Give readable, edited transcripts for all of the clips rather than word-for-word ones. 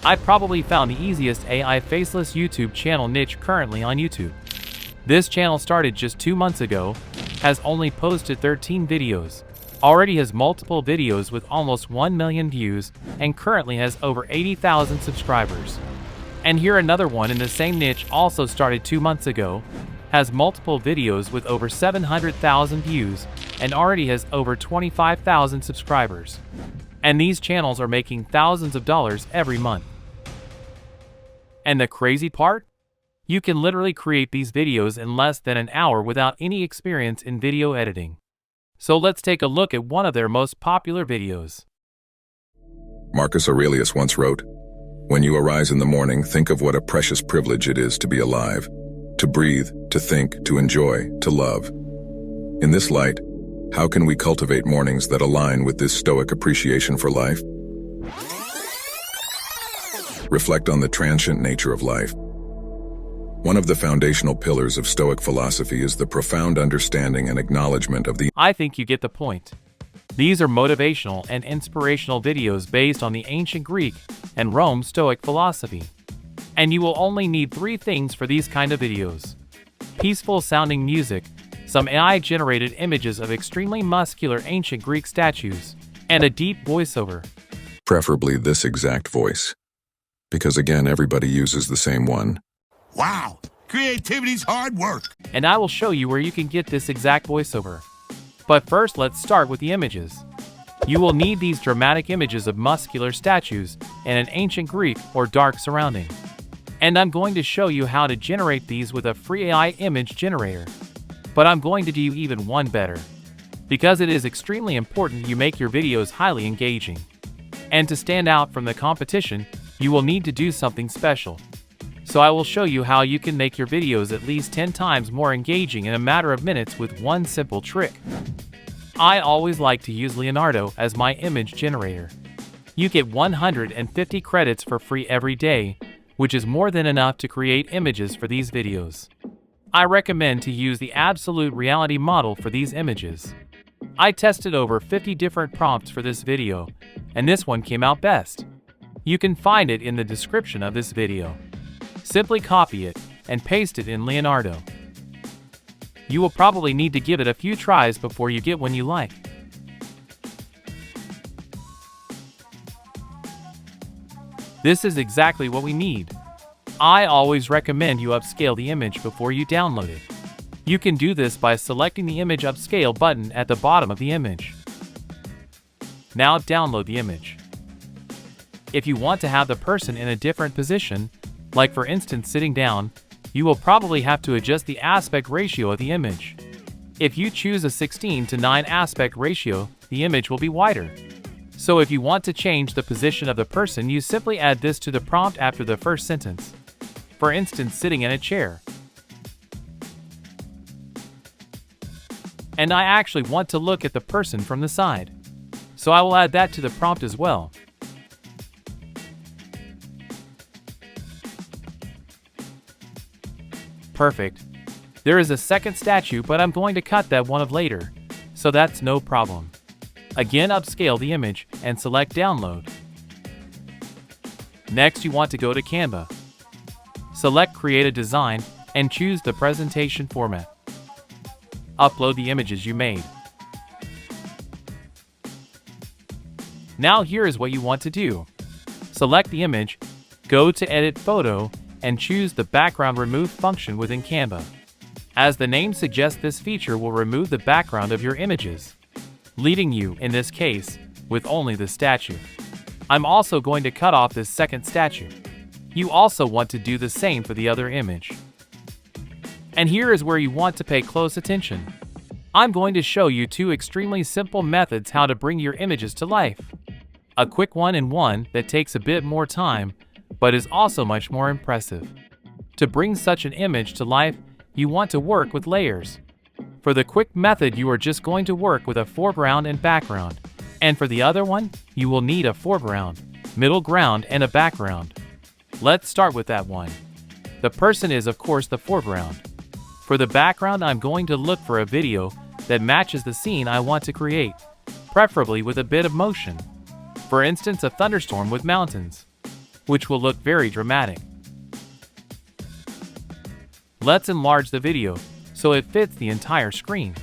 I probably found the easiest AI faceless YouTube channel niche currently on YouTube. This channel started just 2 months ago, has only posted 13 videos, already has multiple videos with almost 1 million views, and currently has over 80,000 subscribers. And here another one in the same niche also started 2 months ago, has multiple videos with over 700,000 views, and already has over 25,000 subscribers. And these channels are making thousands of dollars every month. And the crazy part? You can literally create these videos in less than an hour without any experience in video editing. So let's take a look at one of their most popular videos. Marcus Aurelius once wrote, "When you arise in the morning, think of what a precious privilege it is to be alive, to breathe, to think, to enjoy, to love." In this light, how can we cultivate mornings that align with this Stoic appreciation for life? Reflect on the transient nature of life. One of the foundational pillars of Stoic philosophy is the profound understanding and acknowledgement of the I think you get the point. These are motivational and inspirational videos based on the ancient Greek and Rome Stoic philosophy. And you will only need 3 things for these kind of videos: peaceful sounding music, some AI-generated images of extremely muscular ancient Greek statues, and a deep voiceover. preferably this exact voice. Because again, everybody uses the same one. Wow, creativity's hard work. And I will show you where you can get this exact voiceover. But first, let's start with the images. You will need these dramatic images of muscular statues in an ancient Greek or dark surrounding. And I'm going to show you how to generate these with a free AI image generator. But I'm going to do even one better, because it is extremely important you make your videos highly engaging. And to stand out from the competition, you will need to do something special. So I will show you how you can make your videos at least 10 times more engaging in a matter of minutes with one simple trick. I always like to use Leonardo as my image generator. You get 150 credits for free every day, which is more than enough to create images for these videos. I recommend to use the absolute reality model for these images. I tested over 50 different prompts for this video, and this one came out best. You can find it in the description of this video. Simply copy it and paste it in Leonardo. You will probably need to give it a few tries before you get one you like. This is exactly what we need. I always recommend you upscale the image before you download it. You can do this by selecting the image upscale button at the bottom of the image. Now download the image. If you want to have the person in a different position, like for instance sitting down, you will probably have to adjust the aspect ratio of the image. If you choose a 16:9 aspect ratio, the image will be wider. So if you want to change the position of the person, you simply add this to the prompt after the first sentence. For instance, sitting in a chair. And I actually want to look at the person from the side. So I will add that to the prompt as well. Perfect. There is a second statue, but I'm going to cut that one of later, so that's no problem. Again, upscale the image and select download. Next, you want to go to Canva. Select create a design and choose the presentation format. Upload the images you made. Now here is what you want to do. Select the image, go to edit photo, and choose the background remove function within Canva. As the name suggests, this feature will remove the background of your images, leaving you, in this case, with only the statue. I'm also going to cut off this second statue. You also want to do the same for the other image. And here is where you want to pay close attention. I'm going to show you 2 extremely simple methods how to bring your images to life. A quick one and one that takes a bit more time, but is also much more impressive. To bring such an image to life, you want to work with layers. For the quick method, you are just going to work with a foreground and background. And for the other one, you will need a foreground, middle ground, and a background. Let's start with that one. The person is of course the foreground. For the background, I'm going to look for a video that matches the scene I want to create, preferably with a bit of motion. For instance, a thunderstorm with mountains. which will look very dramatic. Let's enlarge the video so it fits the entire screen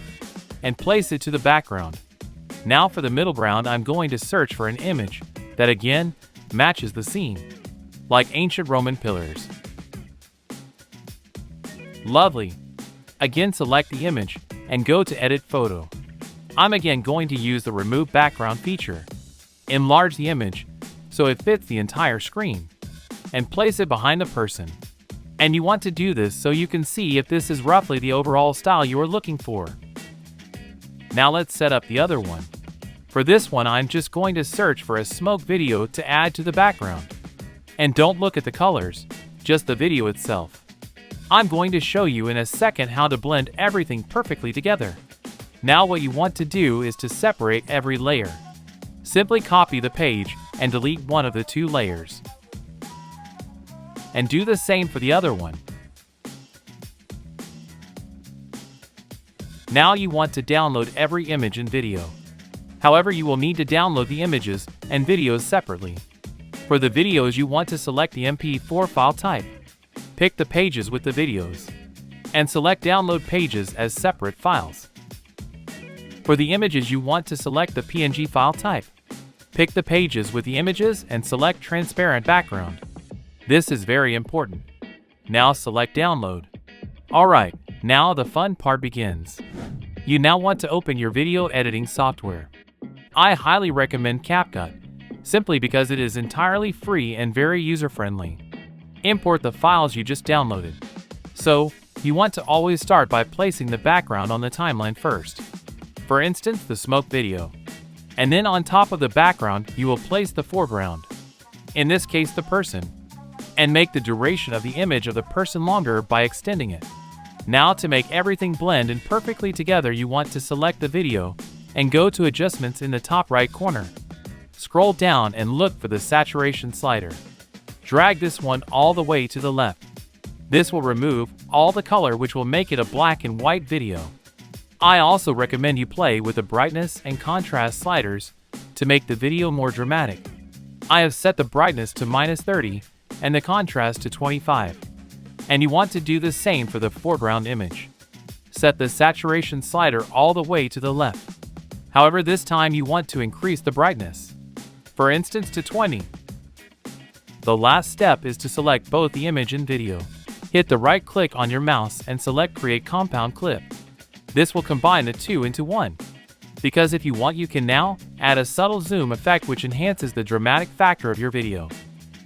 and place it to the background. Now for the middle ground, I'm going to search for an image that again matches the scene, like ancient Roman pillars. Lovely. Again, select the image and go to Edit Photo. I'm again going to use the Remove Background feature. Enlarge the image so it fits the entire screen and place it behind the person. And you want to do this so you can see if this is roughly the overall style you are looking for. Now let's set up the other one. For this one, I'm just going to search for a smoke video to add to the background. And don't look at the colors, just the video itself. I'm going to show you in a second how to blend everything perfectly together. Now what you want to do is to separate every layer. Simply copy the page and delete one of the two layers. And do the same for the other one. Now you want to download every image and video. However, you will need to download the images and videos separately. For the videos, you want to select the MP4 file type. Pick the pages with the videos, and select Download Pages as separate files. For the images, you want to select the PNG file type. Pick the pages with the images and select Transparent Background. This is very important. Now select Download. Alright, now the fun part begins. You now want to open your video editing software. I highly recommend CapCut, simply because it is entirely free and very user-friendly. Import the files you just downloaded. So, you want to always start by placing the background on the timeline first. For instance, the smoke video. And then on top of the background, you will place the foreground. In this case, the person. And make the duration of the image of the person longer by extending it. Now to make everything blend in perfectly together, you want to select the video and go to Adjustments in the top right corner. Scroll down and look for the saturation slider. Drag this one all the way to the left. This will remove all the color, which will make it a black and white video. I also recommend you play with the brightness and contrast sliders to make the video more dramatic. I have set the brightness to -30 and the contrast to 25. And you want to do the same for the foreground image. Set the saturation slider all the way to the left. However, this time you want to increase the brightness. For instance, to 20. The last step is to select both the image and video. Hit the right click on your mouse and select Create Compound Clip. This will combine the two into one. Because if you want, you can now add a subtle zoom effect which enhances the dramatic factor of your video.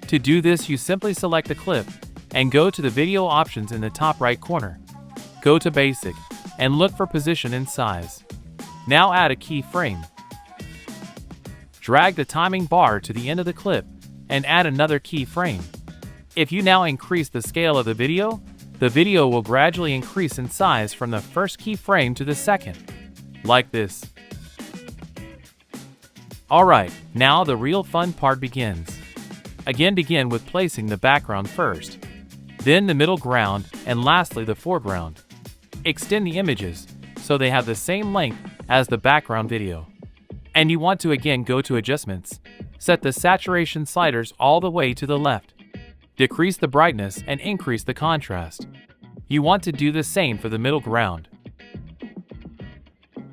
To do this, you simply select the clip and go to the video options in the top right corner. Go to Basic and look for Position and Size. Now add a keyframe. Drag the timing bar to the end of the clip and add another keyframe. If you now increase the scale of the video will gradually increase in size from the first keyframe to the second, like this. Alright, now the real fun part begins. Again, begin with placing the background first, then the middle ground, and lastly the foreground. Extend the images so they have the same length as the background video. And you want to again go to Adjustments. Set the saturation sliders all the way to the left. Decrease the brightness and increase the contrast. You want to do the same for the middle ground.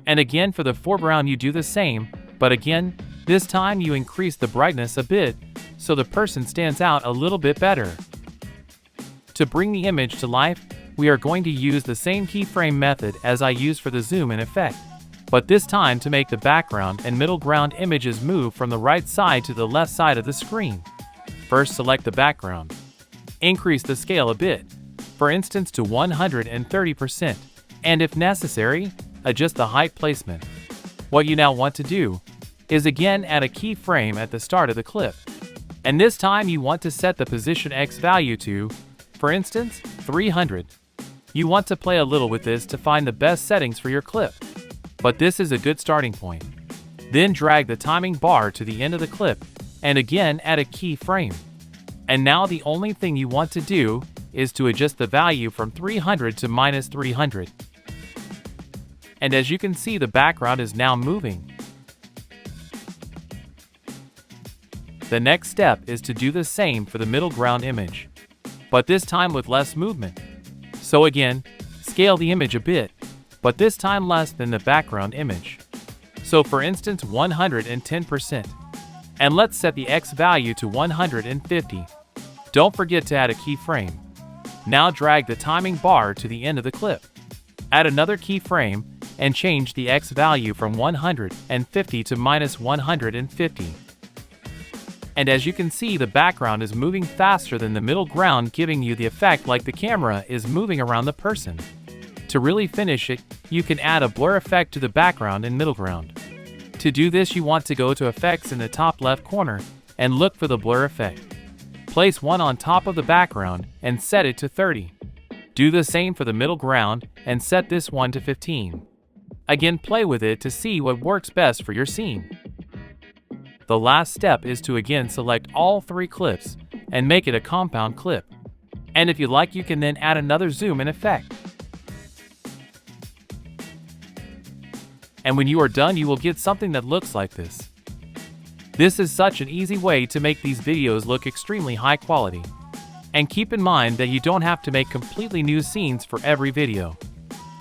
And again for the foreground you do the same, but again, this time you increase the brightness a bit so the person stands out a little bit better. To bring the image to life, we are going to use the same keyframe method as I used for the zoom in effect, but this time to make the background and middle ground images move from the right side to the left side of the screen. First, select the background. Increase the scale a bit, for instance to 130%, and if necessary, adjust the height placement. What you now want to do is again add a keyframe at the start of the clip, and this time you want to set the position X value to, for instance, 300. You want to play a little with this to find the best settings for your clip, but this is a good starting point. Then drag the timing bar to the end of the clip and again add a keyframe. And now the only thing you want to do is to adjust the value from 300 to -300. And as you can see, the background is now moving. The next step is to do the same for the middle ground image, but this time with less movement. So again, scale the image a bit, but this time less than the background image. So for instance 110%. And let's set the X value to 150. Don't forget to add a keyframe. Now drag the timing bar to the end of the clip. Add another keyframe and change the X value from 150 to -150. And as you can see, the background is moving faster than the middle ground, giving you the effect like the camera is moving around the person. To really finish it, you can add a blur effect to the background and middle ground. To do this, you want to go to Effects in the top left corner and look for the blur effect. Place one on top of the background and set it to 30. Do the same for the middle ground and set this one to 15. Again, play with it to see what works best for your scene. The last step is to again select all three clips and make it a compound clip. And if you like, you can then add another zoom in effect. And when you are done, you will get something that looks like this. This is such an easy way to make these videos look extremely high quality. And keep in mind that you don't have to make completely new scenes for every video.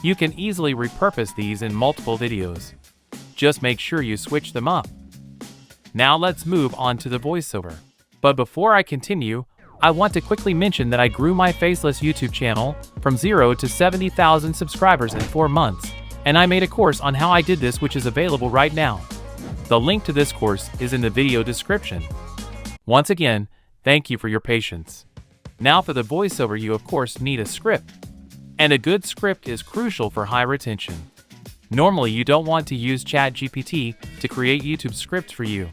You can easily repurpose these in multiple videos. Just make sure you switch them up. Now let's move on to the voiceover. But before I continue, I want to quickly mention that I grew my Faceless YouTube channel from 0 to 70,000 subscribers in 4 months, and I made a course on how I did this, which is available right now. The link to this course is in the video description. Once again, thank you for your patience. Now for the voiceover, you of course need a script. And a good script is crucial for high retention. Normally you don't want to use ChatGPT to create YouTube scripts for you,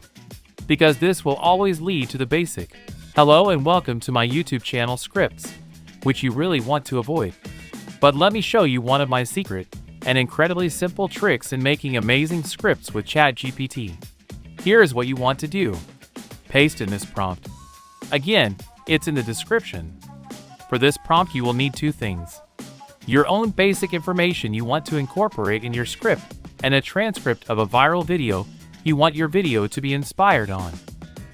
because this will always lead to the basic "Hello and welcome to my YouTube channel" scripts, which you really want to avoid. But let me show you one of my secret and incredibly simple tricks in making amazing scripts with ChatGPT. Here is what you want to do. Paste in this prompt. Again, it's in the description. For this prompt you will need two things: your own basic information you want to incorporate in your script, and a transcript of a viral video you want your video to be inspired on.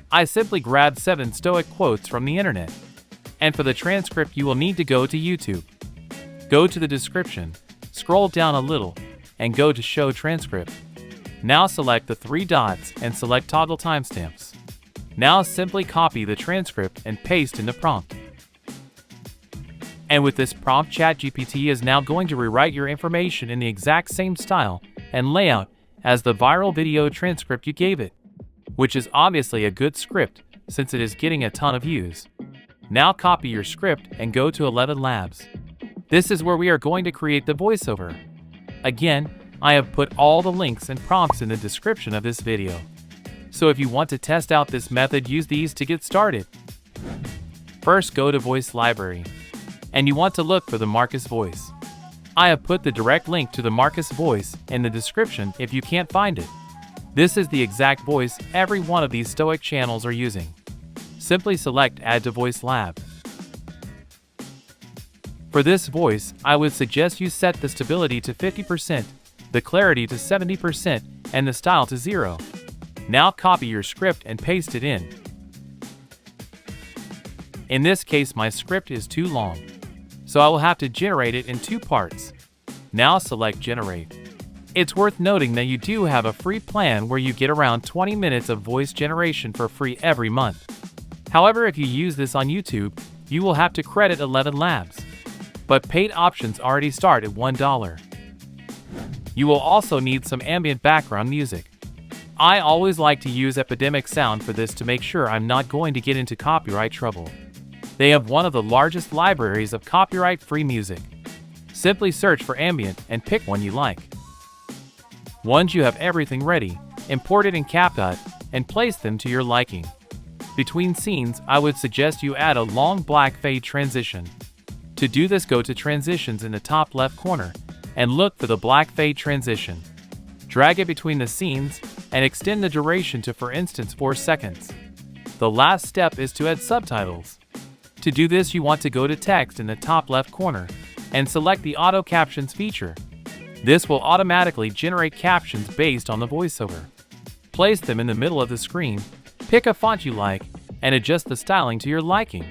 I simply grabbed 7 Stoic quotes from the internet. And for the transcript you will need to go to YouTube. Go to the description, scroll down a little, and go to Show Transcript. Now select the 3 dots and select Toggle Timestamps. Now simply copy the transcript and paste in the prompt. And with this prompt, ChatGPT is now going to rewrite your information in the exact same style and layout as the viral video transcript you gave it, which is obviously a good script since it is getting a ton of views. Now copy your script and go to 11 Labs. This is where we are going to create the voiceover. Again, I have put all the links and prompts in the description of this video. So if you want to test out this method, use these to get started. First, go to Voice Library, and you want to look for the Marcus voice. I have put the direct link to the Marcus voice in the description if you can't find it. This is the exact voice every one of these Stoic channels are using. Simply select Add to Voice Lab. For this voice, I would suggest you set the stability to 50%, the clarity to 70%, and the style to 0. Now copy your script and paste it in. In this case, my script is too long, so I will have to generate it in 2 parts. Now select Generate. It's worth noting that you do have a free plan where you get around 20 minutes of voice generation for free every month. However, if you use this on YouTube, you will have to credit 11 Labs. But paid options already start at $1. You will also need some ambient background music. I always like to use Epidemic Sound for this to make sure I'm not going to get into copyright trouble. They have one of the largest libraries of copyright-free music. Simply search for ambient and pick one you like. Once you have everything ready, import it in CapCut and place them to your liking. Between scenes, I would suggest you add a long black fade transition. To do this, go to Transitions in the top left corner and look for the black fade transition. Drag it between the scenes and extend the duration to, for instance, 4 seconds. The last step is to add subtitles. To do this, you want to go to Text in the top left corner and select the Auto Captions feature. This will automatically generate captions based on the voiceover. Place them in the middle of the screen, Pick a font you like and adjust the styling to your liking.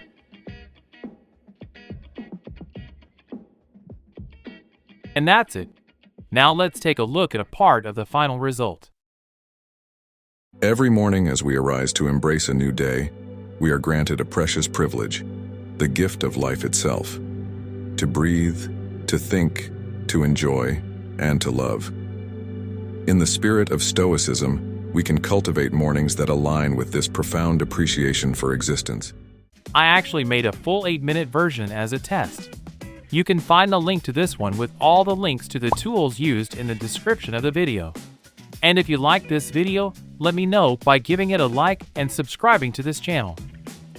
And that's it. Now let's take a look at a part of the final result. Every morning as we arise to embrace a new day, we are granted a precious privilege, the gift of life itself. To breathe, to think, to enjoy, and to love. In the spirit of stoicism, we can cultivate mornings that align with this profound appreciation for existence. I actually made a full 8-minute version as a test. You can find the link to this one with all the links to the tools used in the description of the video. And if you like this video, let me know by giving it a like and subscribing to this channel.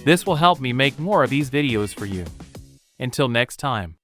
This will help me make more of these videos for you. Until next time.